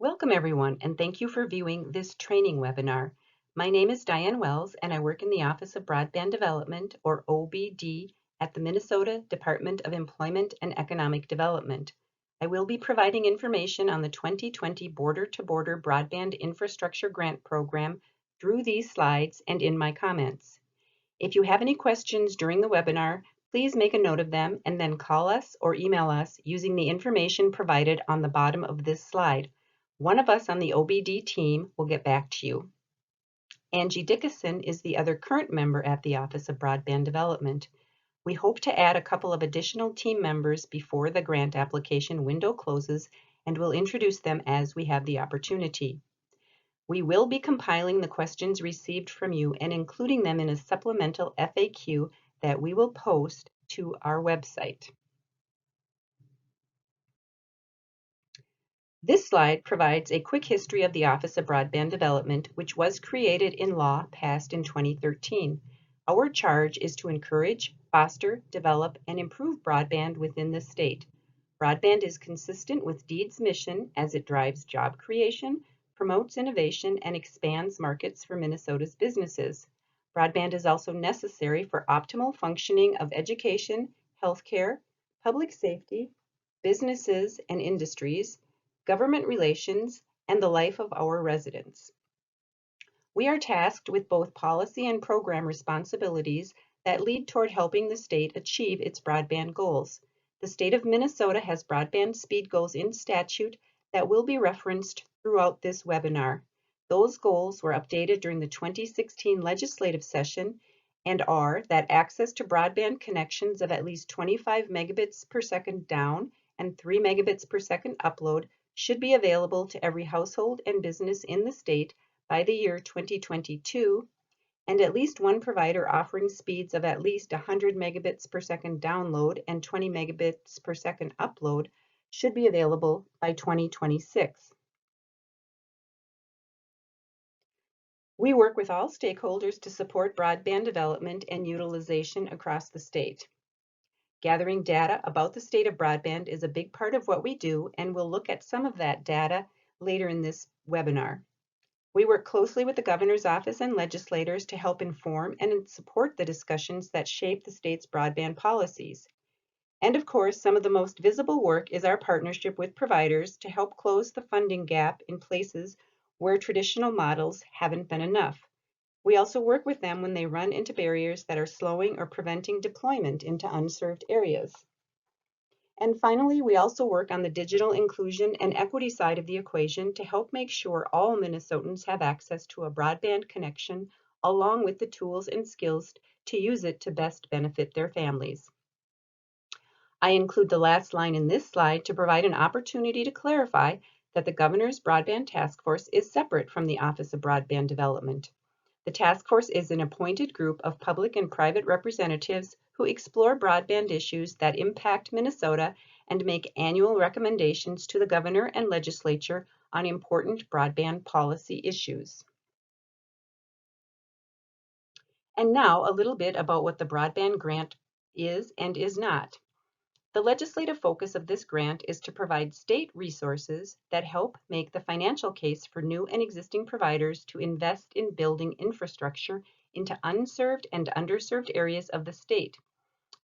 Welcome everyone, and thank you for viewing this training webinar. My name is Diane Wells, and I work in the Office of Broadband Development, or OBD, at the Minnesota Department of Employment and Economic Development. I will be providing information on the 2020 Border-to-Border Broadband Infrastructure Grant Program through these slides and in my comments. If you have any questions during the webinar, please make a note of them and then call us or email us using the information provided on the bottom of this slide. One of us on the OBD team will get back to you. Angie Dickinson is the other current member at the Office of Broadband Development. We hope to add a couple of additional team members before the grant application window closes, and we'll introduce them as we have the opportunity. We will be compiling the questions received from you and including them in a supplemental FAQ that we will post to our website. This slide provides a quick history of the Office of Broadband Development, which was created in law passed in 2013. Our charge is to encourage, foster, develop, and improve broadband within the state. Broadband is consistent with DEED's mission as it drives job creation, promotes innovation, and expands markets for Minnesota's businesses. Broadband is also necessary for optimal functioning of education, healthcare, public safety, businesses and industries, government relations, and the life of our residents. We are tasked with both policy and program responsibilities that lead toward helping the state achieve its broadband goals. The state of Minnesota has broadband speed goals in statute that will be referenced throughout this webinar. Those goals were updated during the 2016 legislative session and are that access to broadband connections of at least 25 megabits per second down and 3 megabits per second upload should be available to every household and business in the state by the year 2022, and at least one provider offering speeds of at least 100 megabits per second download and 20 megabits per second upload should be available by 2026. We work with all stakeholders to support broadband development and utilization across the state. Gathering data about the state of broadband is a big part of what we do, and we'll look at some of that data later in this webinar. We work closely with the governor's office and legislators to help inform and support the discussions that shape the state's broadband policies. And of course, some of the most visible work is our partnership with providers to help close the funding gap in places where traditional models haven't been enough. We also work with them when they run into barriers that are slowing or preventing deployment into unserved areas. And finally, we also work on the digital inclusion and equity side of the equation to help make sure all Minnesotans have access to a broadband connection along with the tools and skills to use it to best benefit their families. I include the last line in this slide to provide an opportunity to clarify that the Governor's Broadband Task Force is separate from the Office of Broadband Development. The task force is an appointed group of public and private representatives who explore broadband issues that impact Minnesota and make annual recommendations to the governor and legislature on important broadband policy issues. And now a little bit about what the broadband grant is and is not. The legislative focus of this grant is to provide state resources that help make the financial case for new and existing providers to invest in building infrastructure into unserved and underserved areas of the state.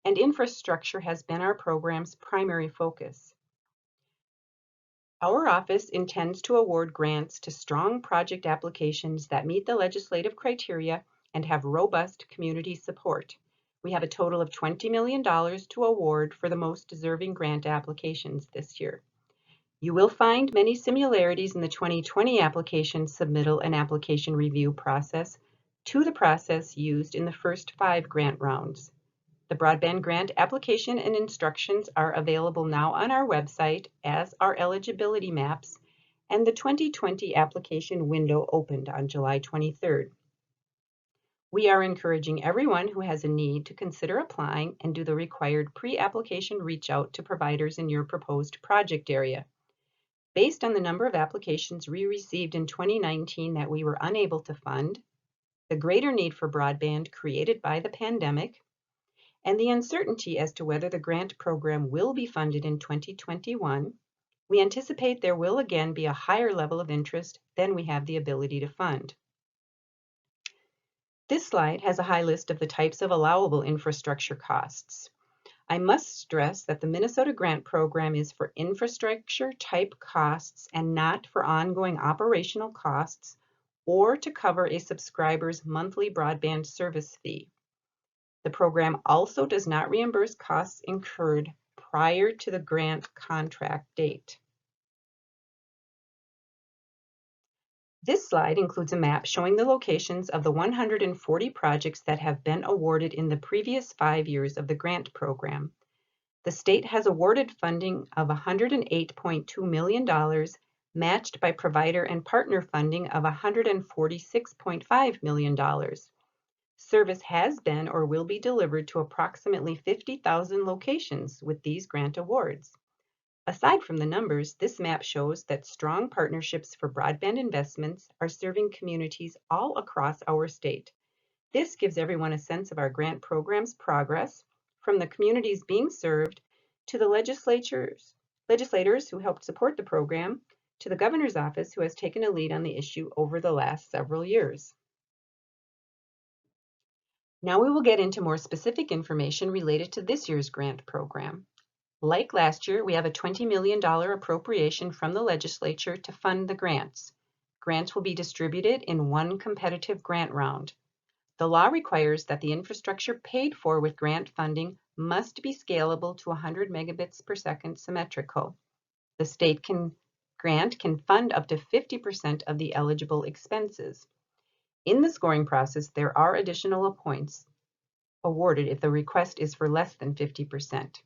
And infrastructure has been our program's primary focus. Our office intends to award grants to strong project applications that meet the legislative criteria and have robust community support. We have a total of $20 million to award for the most deserving grant applications this year. You will find many similarities in the 2020 application submittal and application review process to the process used in the first 5 grant rounds. The broadband grant application and instructions are available now on our website, as are eligibility maps, and the 2020 application window opened on July 23rd. We are encouraging everyone who has a need to consider applying and do the required pre-application reach out to providers in your proposed project area. Based on the number of applications we received in 2019 that we were unable to fund, the greater need for broadband created by the pandemic, and the uncertainty as to whether the grant program will be funded in 2021, We anticipate there will again be a higher level of interest than we have the ability to fund. This slide has a high list of the types of allowable infrastructure costs. I must stress that the Minnesota Grant Program is for infrastructure type costs and not for ongoing operational costs or to cover a subscriber's monthly broadband service fee. The program also does not reimburse costs incurred prior to the grant contract date. This slide includes a map showing the locations of the 140 projects that have been awarded in the previous 5 years of the grant program. The state has awarded funding of $108.2 million, matched by provider and partner funding of $146.5 million. Service has been or will be delivered to approximately 50,000 locations with these grant awards. Aside from the numbers, this map shows that strong partnerships for broadband investments are serving communities all across our state. This gives everyone a sense of our grant program's progress, from the communities being served to the legislators who helped support the program, to the governor's office who has taken a lead on the issue over the last several years. Now we will get into more specific information related to this year's grant program. Like last year, we have a $20 million appropriation from the legislature to fund the grants. Grants will be distributed in one competitive grant round. The law requires that the infrastructure paid for with grant funding must be scalable to 100 megabits per second symmetrical. The state grant can fund up to 50% of the eligible expenses. In the scoring process, there are additional points awarded if the request is for less than 50%.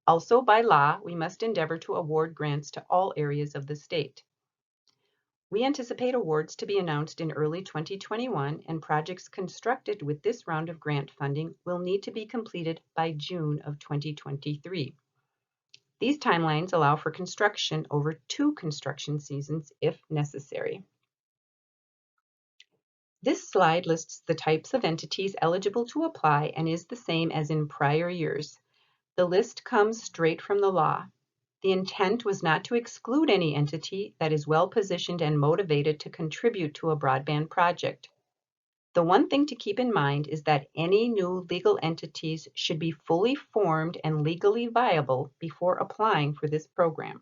Also, by law, we must endeavor to award grants to all areas of the state. We anticipate awards to be announced in early 2021, and projects constructed with this round of grant funding will need to be completed by June of 2023. These timelines allow for construction over 2 construction seasons if necessary. This slide lists the types of entities eligible to apply and is the same as in prior years. The list comes straight from the law. The intent was not to exclude any entity that is well positioned and motivated to contribute to a broadband project. The one thing to keep in mind is that any new legal entities should be fully formed and legally viable before applying for this program.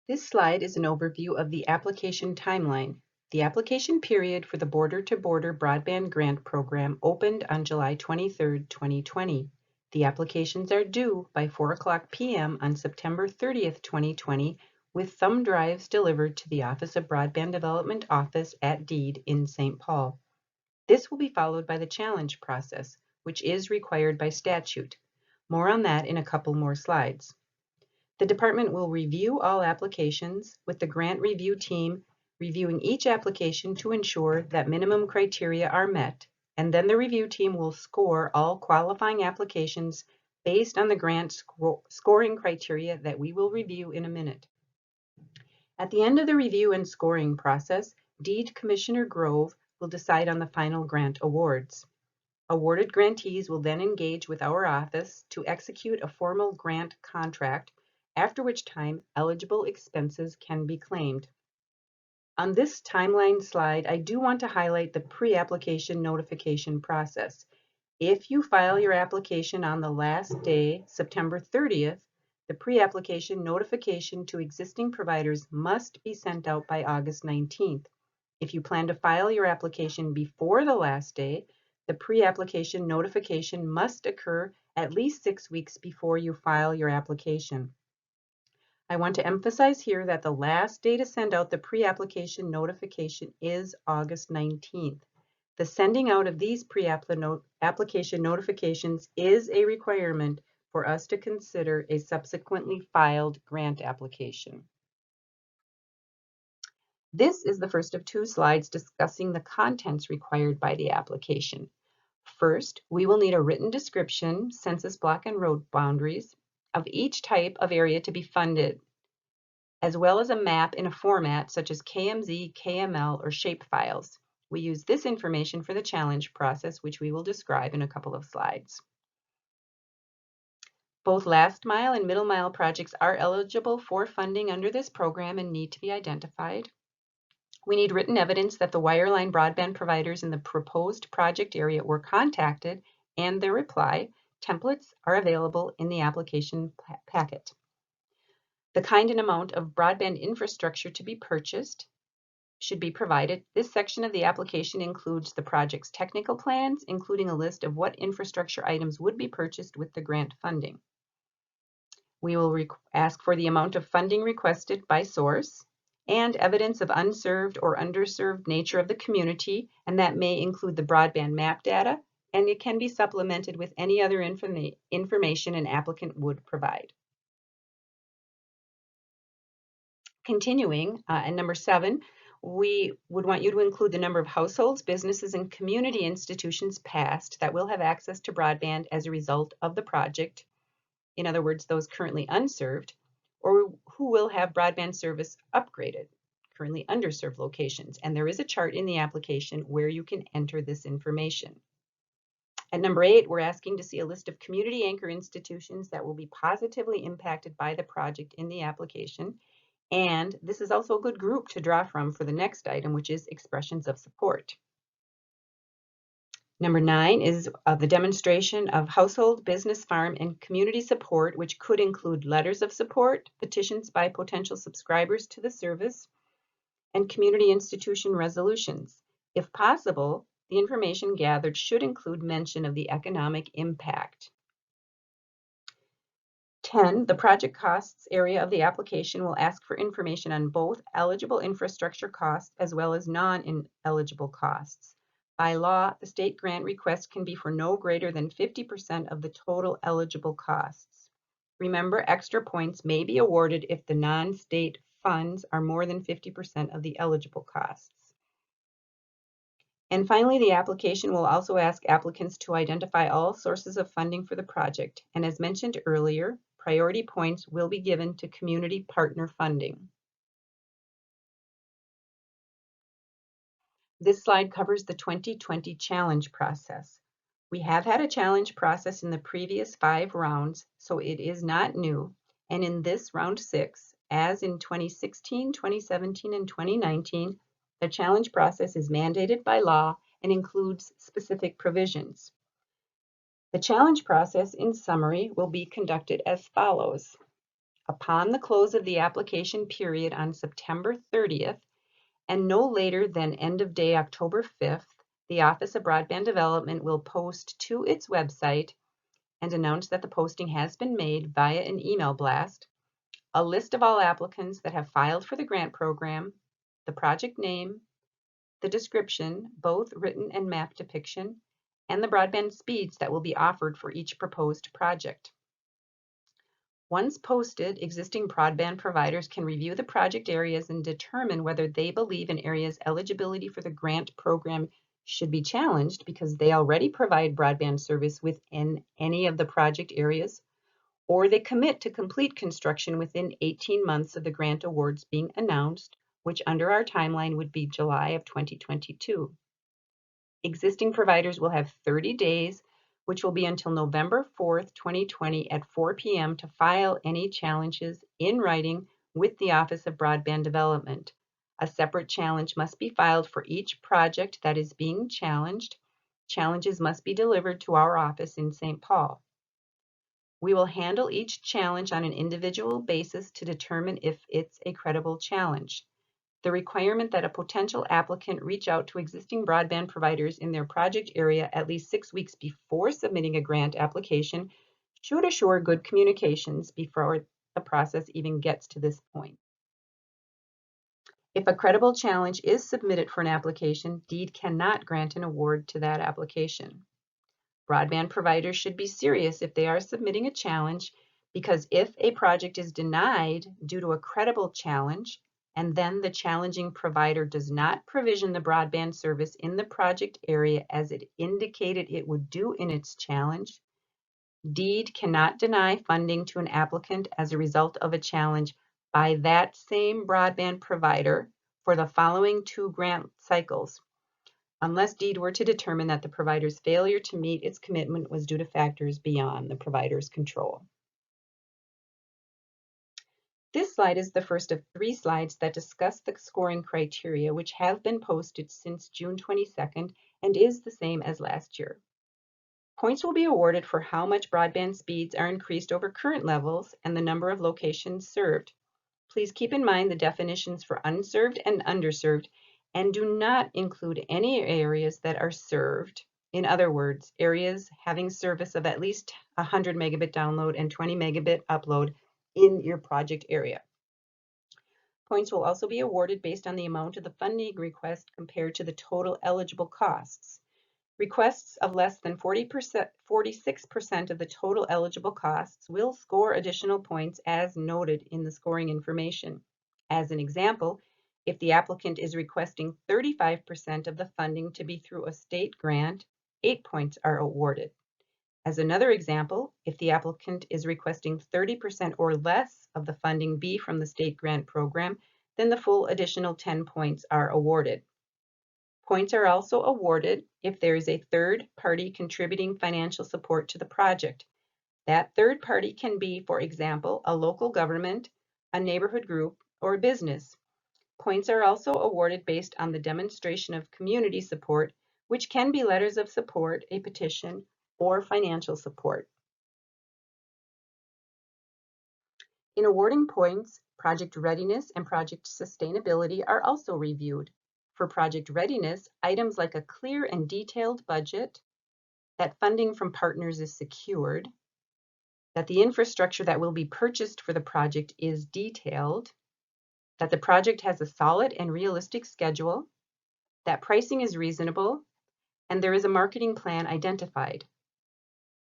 This slide is an overview of the application timeline. The application period for the Border-to-Border Broadband Grant Program opened on July 23, 2020. The applications are due by 4:00 p.m. on September 30, 2020, with thumb drives delivered to the Office of Broadband Development Office at Deed in St. Paul. This will be followed by the challenge process, which is required by statute. More on that in a couple more slides. The department will review all applications, with the grant review team reviewing each application to ensure that minimum criteria are met, and then the review team will score all qualifying applications based on the grant scoring criteria that we will review in a minute. At the end of the review and scoring process, Deed Commissioner Grove will decide on the final grant awards. Awarded grantees will then engage with our office to execute a formal grant contract, after which time eligible expenses can be claimed. On this timeline slide, I do want to highlight the pre-application notification process. If you file your application on the last day, September 30th, the pre-application notification to existing providers must be sent out by August 19th. If you plan to file your application before the last day, the pre-application notification must occur at least 6 weeks before you file your application. I want to emphasize here that the last day to send out the pre-application notification is August 19th. The sending out of these pre-application notifications is a requirement for us to consider a subsequently filed grant application. This is the first of 2 slides discussing the contents required by the application. First, we will need a written description, census block and road boundaries, of each type of area to be funded, as well as a map in a format such as KMZ, KML, or shapefiles. We use this information for the challenge process, which we will describe in a couple of slides. Both last mile and middle mile projects are eligible for funding under this program and need to be identified. We need written evidence that the wireline broadband providers in the proposed project area were contacted and their reply. Templates are available in the application packet. The kind and amount of broadband infrastructure to be purchased should be provided. This section of the application includes the project's technical plans, including a list of what infrastructure items would be purchased with the grant funding. We will ask for the amount of funding requested by source and evidence of unserved or underserved nature of the community, and that may include the broadband map data, and it can be supplemented with any other information an applicant would provide. Continuing, and number 7, we would want you to include the number of households, businesses, and community institutions passed that will have access to broadband as a result of the project. In other words, those currently unserved, or who will have broadband service upgraded, currently underserved locations. And there is a chart in the application where you can enter this information. At number 8, we're asking to see a list of community anchor institutions that will be positively impacted by the project in the application. And this is also a good group to draw from for the next item, which is expressions of support. Number 9 is the demonstration of household, business, farm, and community support, which could include letters of support, petitions by potential subscribers to the service, and community institution resolutions. If possible, the information gathered should include mention of the economic impact. 10, the project costs area of the application will ask for information on both eligible infrastructure costs as well as non-eligible costs. By law, the state grant request can be for no greater than 50% of the total eligible costs. Remember, extra points may be awarded if the non-state funds are more than 50% of the eligible costs. And finally, the application will also ask applicants to identify all sources of funding for the project. And as mentioned earlier, priority points will be given to community partner funding. This slide covers the 2020 challenge process. We have had a challenge process in the previous 5 rounds, so it is not new. And in this round 6, as in 2016, 2017, and 2019, the challenge process is mandated by law and includes specific provisions. The challenge process, in summary, will be conducted as follows. Upon the close of the application period on September 30th, and no later than end of day October 5th, the Office of Broadband Development will post to its website and announce that the posting has been made via an email blast, a list of all applicants that have filed for the grant program, the project name, the description, both written and map depiction, and the broadband speeds that will be offered for each proposed project. Once posted, existing broadband providers can review the project areas and determine whether they believe an area's eligibility for the grant program should be challenged because they already provide broadband service within any of the project areas, or they commit to complete construction within 18 months of the grant awards being announced, which under our timeline would be July of 2022. Existing providers will have 30 days, which will be until November 4th, 2020 at 4 p.m. to file any challenges in writing with the Office of Broadband Development. A separate challenge must be filed for each project that is being challenged. Challenges must be delivered to our office in St. Paul. We will handle each challenge on an individual basis to determine if it's a credible challenge. The requirement that a potential applicant reach out to existing broadband providers in their project area at least 6 weeks before submitting a grant application should assure good communications before the process even gets to this point. If a credible challenge is submitted for an application, DEED cannot grant an award to that application. Broadband providers should be serious if they are submitting a challenge, because if a project is denied due to a credible challenge, and then the challenging provider does not provision the broadband service in the project area as it indicated it would do in its challenge, DEED cannot deny funding to an applicant as a result of a challenge by that same broadband provider for the following 2 grant cycles, unless DEED were to determine that the provider's failure to meet its commitment was due to factors beyond the provider's control. This slide is the first of 3 slides that discuss the scoring criteria, which have been posted since June 22nd and is the same as last year. Points will be awarded for how much broadband speeds are increased over current levels and the number of locations served. Please keep in mind the definitions for unserved and underserved and do not include any areas that are served. In other words, areas having service of at least 100 megabit download and 20 megabit upload in your project area. Points will also be awarded based on the amount of the funding request compared to the total eligible costs. Requests of less than 46% of the total eligible costs will score additional points as noted in the scoring information. As an example, if the applicant is requesting 35% of the funding to be through a state grant, 8 points are awarded. As another example, if the applicant is requesting 30% or less of the funding be from the state grant program, then the full additional 10 points are awarded. Points are also awarded if there is a third party contributing financial support to the project. That third party can be, for example, a local government, a neighborhood group, or a business. Points are also awarded based on the demonstration of community support, which can be letters of support, a petition, or financial support. In awarding points, project readiness and project sustainability are also reviewed. For project readiness, items like a clear and detailed budget, that funding from partners is secured, that the infrastructure that will be purchased for the project is detailed, that the project has a solid and realistic schedule, that pricing is reasonable, and there is a marketing plan identified.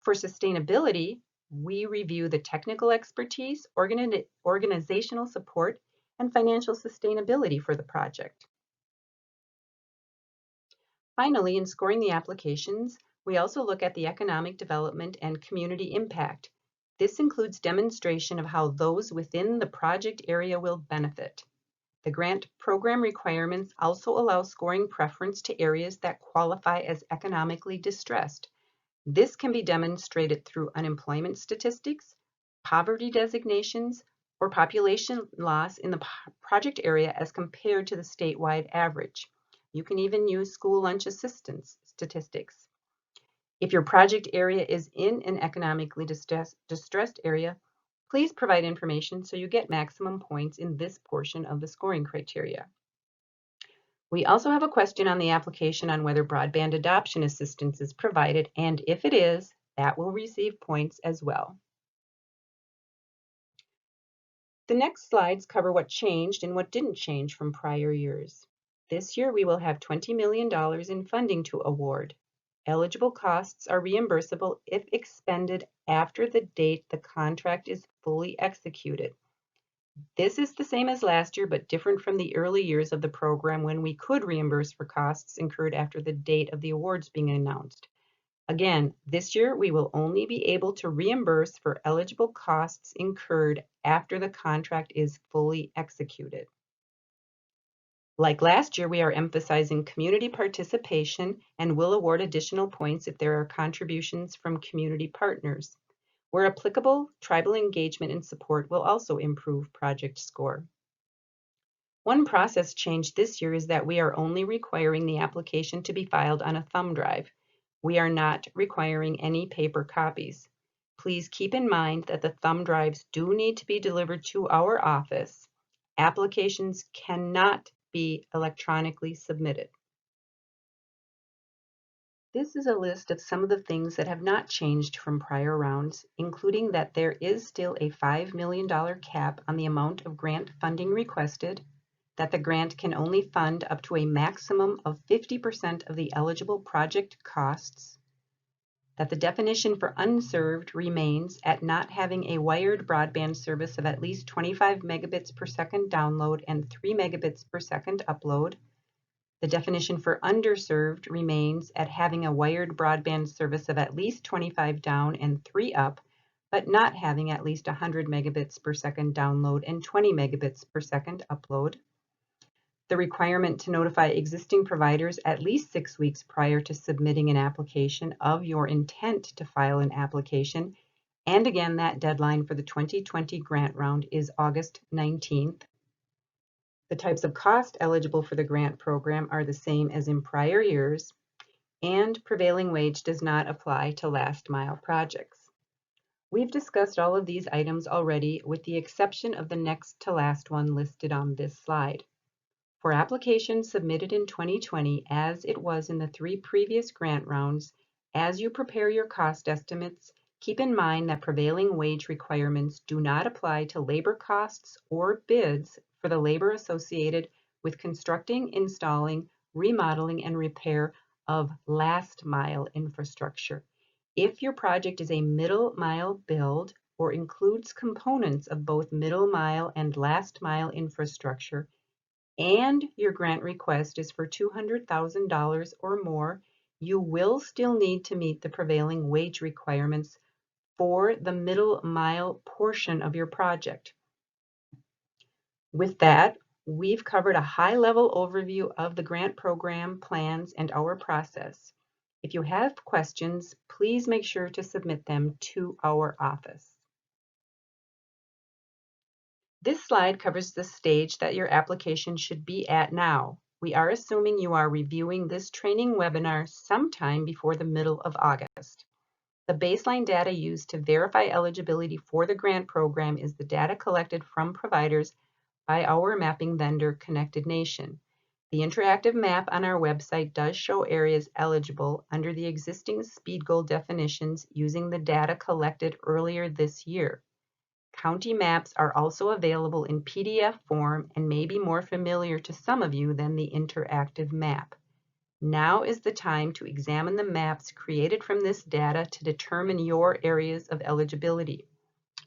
For sustainability, we review the technical expertise, organizational support, and financial sustainability for the project. Finally, in scoring the applications, we also look at the economic development and community impact. This includes demonstration of how those within the project area will benefit. The grant program requirements also allow scoring preference to areas that qualify as economically distressed. This can be demonstrated through unemployment statistics, poverty designations, or population loss in the project area as compared to the statewide average. You can even use school lunch assistance statistics. If your project area is in an economically distressed area, please provide information so you get maximum points in this portion of the scoring criteria. We also have a question on the application on whether broadband adoption assistance is provided, and if it is, that will receive points as well. The next slides cover what changed and what didn't change from prior years. This year we will have $20 million in funding to award. Eligible costs are reimbursable if expended after the date the contract is fully executed. This is the same as last year, but different from the early years of the program when we could reimburse for costs incurred after the date of the awards being announced. Again, this year we will only be able to reimburse for eligible costs incurred after the contract is fully executed. Like last year, we are emphasizing community participation and will award additional points if there are contributions from community partners. Where applicable, tribal engagement and support will also improve project score. One process change this year is that we are only requiring the application to be filed on a thumb drive. We are not requiring any paper copies. Please keep in mind that the thumb drives do need to be delivered to our office. Applications cannot be electronically submitted. This is a list of some of the things that have not changed from prior rounds, including that there is still a $5 million cap on the amount of grant funding requested, that the grant can only fund up to a maximum of 50% of the eligible project costs, that the definition for unserved remains at not having a wired broadband service of at least 25 megabits per second download and 3 megabits per second upload. The definition for underserved remains at having a wired broadband service of at least 25 down and 3 up, but not having at least 100 megabits per second download and 20 megabits per second upload. The requirement to notify existing providers at least 6 weeks prior to submitting an application of your intent to file an application And again, that deadline for the 2020 grant round is August 19th. The types of cost eligible for the grant program are the same as in prior years, and prevailing wage does not apply to last mile projects. We've discussed all of these items already with the exception of the next to last one listed on this slide. For applications submitted in 2020, as it was in the 3 previous grant rounds, as you prepare your cost estimates, keep in mind that prevailing wage requirements do not apply to labor costs or bids for the labor associated with constructing, installing, remodeling, and repair of last mile infrastructure. If your project is a middle mile build or includes components of both middle mile and last mile infrastructure, and your grant request is for $200,000 or more, you will still need to meet the prevailing wage requirements for the middle mile portion of your project. With that, we've covered a high-level overview of the grant program, plans, and our process. If you have questions, please make sure to submit them to our office. This slide covers the stage that your application should be at now. We are assuming you are reviewing this training webinar sometime before the middle of August. The baseline data used to verify eligibility for the grant program is the data collected from providers by our mapping vendor, Connected Nation. The interactive map on our website does show areas eligible under the existing speed goal definitions using the data collected earlier this year. County maps are also available in PDF form and may be more familiar to some of you than the interactive map. Now is the time to examine the maps created from this data to determine your areas of eligibility.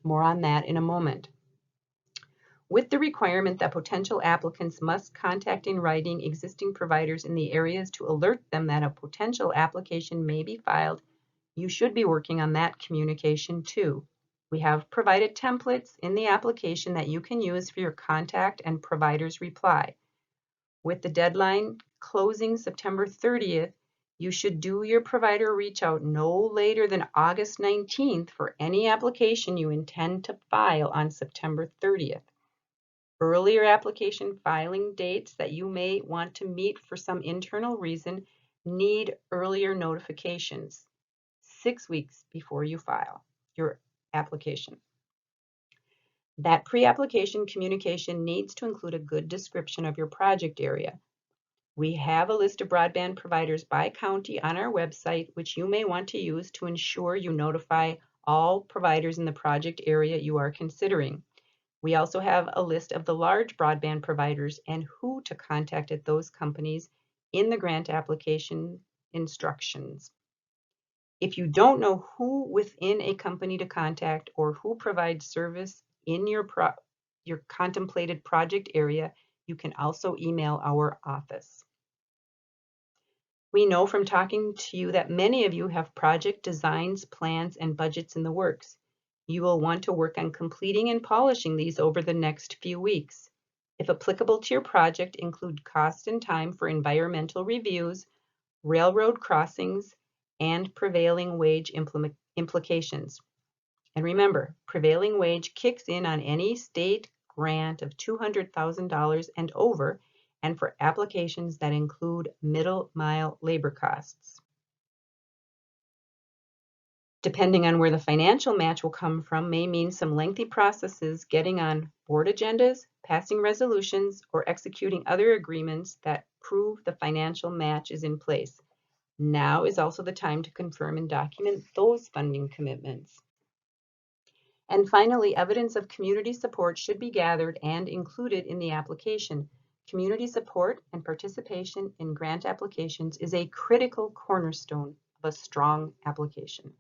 More on that in a moment. With the requirement that potential applicants must contact in writing existing providers in the areas to alert them that a potential application may be filed, you should be working on that communication too. We have provided templates in the application that you can use for your contact and provider's reply. With the deadline closing September 30th, you should do your provider reach out no later than August 19th for any application you intend to file on September 30th. Earlier application filing dates that you may want to meet for some internal reason need earlier notifications, 6 weeks before you file your application. That pre-application communication needs to include a good description of your project area. We have a list of broadband providers by county on our website, which you may want to use to ensure you notify all providers in the project area you are considering. We also have a list of the large broadband providers and who to contact at those companies in the grant application instructions. If you don't know who within a company to contact or who provides service in your contemplated project area, you can also email our office. We know from talking to you that many of you have project designs, plans, and budgets in the works. You will want to work on completing and polishing these over the next few weeks. If applicable to your project, include cost and time for environmental reviews, railroad crossings, and prevailing wage implications. And remember, prevailing wage kicks in on any state grant of $200,000 and over, and for applications that include middle mile labor costs. Depending on where the financial match will come from may mean some lengthy processes getting on board agendas, passing resolutions, or executing other agreements that prove the financial match is in place. Now is also the time to confirm and document those funding commitments. And finally, evidence of community support should be gathered and included in the application. Community support and participation in grant applications is a critical cornerstone of a strong application.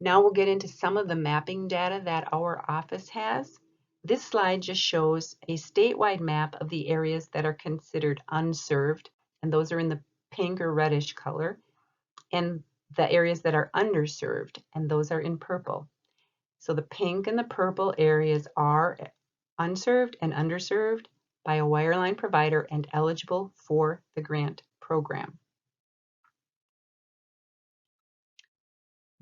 Now we'll get into some of the mapping data that our office has. This slide just shows a statewide map of the areas that are considered unserved, and those are in the pink or reddish color, and the areas that are underserved, and those are in purple. So the pink and the purple areas are unserved and underserved by a wireline provider and eligible for the grant program.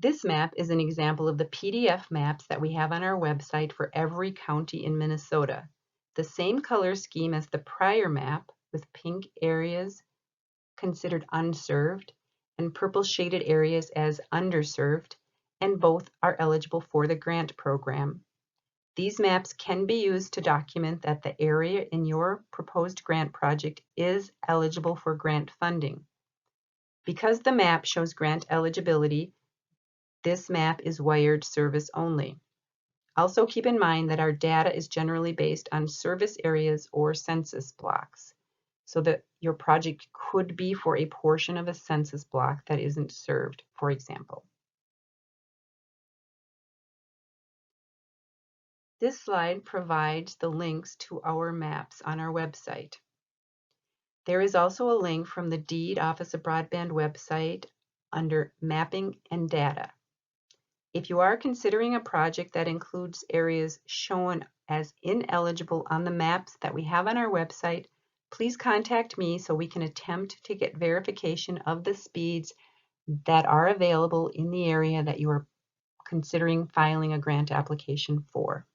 This map is an example of the PDF maps that we have on our website for every county in Minnesota. The same color scheme as the prior map, with pink areas considered unserved and purple shaded areas as underserved, and both are eligible for the grant program. These maps can be used to document that the area in your proposed grant project is eligible for grant funding. Because the map shows grant eligibility, this map is wired service only. Also keep in mind that our data is generally based on service areas or census blocks, so that your project could be for a portion of a census block that isn't served, for example. This slide provides the links to our maps on our website. There is also a link from the Deed Office of Broadband website under Mapping and Data. If you are considering a project that includes areas shown as ineligible on the maps that we have on our website, please contact me so we can attempt to get verification of the speeds that are available in the area that you are considering filing a grant application for.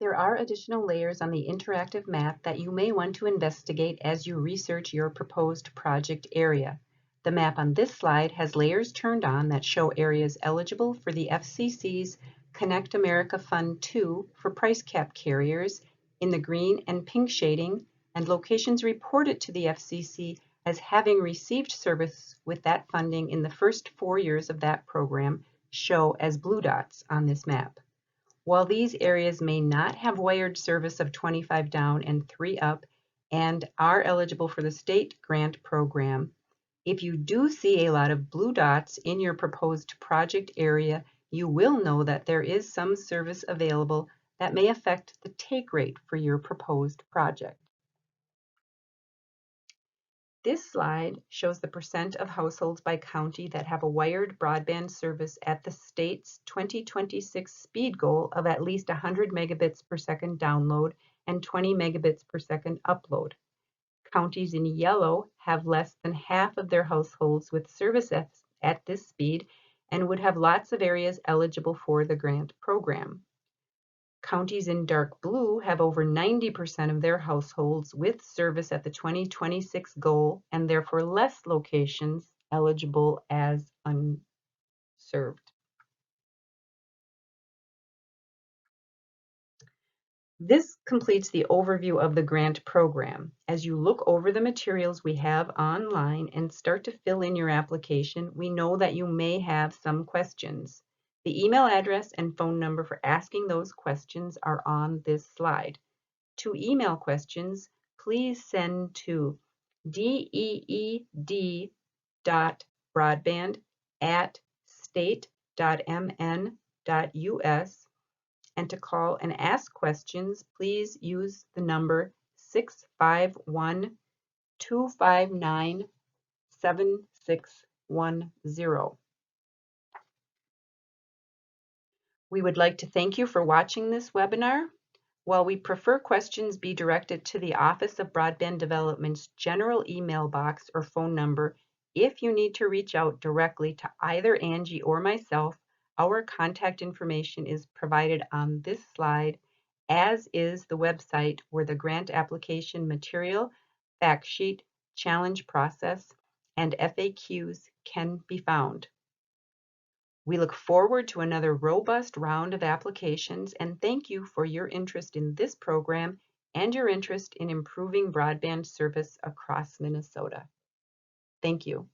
There are additional layers on the interactive map that you may want to investigate as you research your proposed project area. The map on this slide has layers turned on that show areas eligible for the FCC's Connect America Fund 2 for price cap carriers in the green and pink shading, and locations reported to the FCC as having received service with that funding in the first 4 years of that program show as blue dots on this map. While these areas may not have wired service of 25 down and 3 up and are eligible for the state grant program, if you do see a lot of blue dots in your proposed project area, you will know that there is some service available that may affect the take rate for your proposed project. This slide shows the percent of households by county that have a wired broadband service at the state's 2026 speed goal of at least 100 megabits per second download and 20 megabits per second upload. Counties in yellow have less than half of their households with service at this speed and would have lots of areas eligible for the grant program. Counties in dark blue have over 90% of their households with service at the 2026 goal and therefore less locations eligible as unserved. This completes the overview of the grant program. As you look over the materials we have online and start to fill in your application, we know that you may have some questions. The email address and phone number for asking those questions are on this slide. To email questions, please send to deed.broadband@state.mn.us, and to call and ask questions, please use the number 651-259-7610. We would like to thank you for watching this webinar. While we prefer questions be directed to the Office of Broadband Development's general email box or phone number, if you need to reach out directly to either Angie or myself, our contact information is provided on this slide, as is the website where the grant application material, fact sheet, challenge process, and FAQs can be found. We look forward to another robust round of applications and thank you for your interest in this program and your interest in improving broadband service across Minnesota. Thank you.